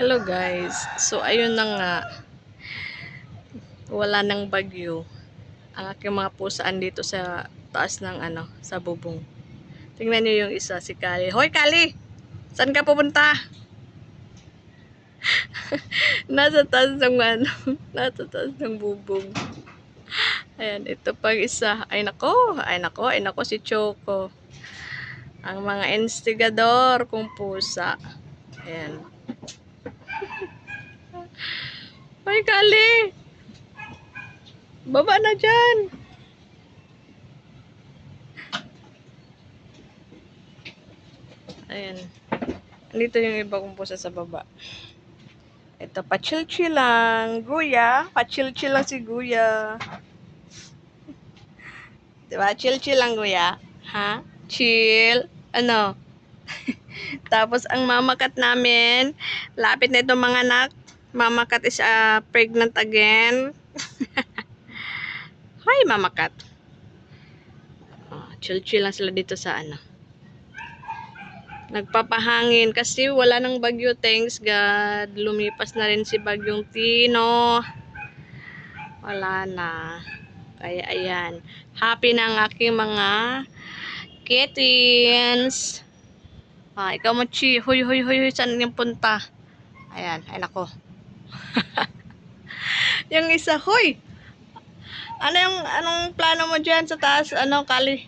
Hello guys. So ayun na nga, wala nang bagyo. Ang aking mga pusaan dito sa taas ng sa bubong. Tingnan niyo yung isa, si Kali. Hoy Kali! Saan ka pupunta? Nasa taas ng nasa taas ng bubong. Ayan, ito pang isa. Ay nako si Choco. Ang mga instigador kung pusa. Ayan. Hoy Kali! Baba na dyan! Ayan. Dito yung iba kong pusa sa baba. Ito, pa-chill-chill lang. Guya, pa-chill-chill lang si Guya. Diba? Chill-chill lang, Guya. Ha? Chill. Ano? Tapos, ang mama cat namin, lapit na itong mga anak. Mama cat is pregnant again. Hi, mama cat. Chill-chill lang sila dito sa Nagpapahangin kasi wala nang bagyo, thanks God. Lumipas na rin si Bagyong Tino. Wala na. Kaya ayan. Happy na ang aking mga kittens. Ikaw mo, Chi. Huy. Saan yung punta? Ayan. Ay, nako. Yung isa, huy. Anong plano mo dyan sa taas? Kali?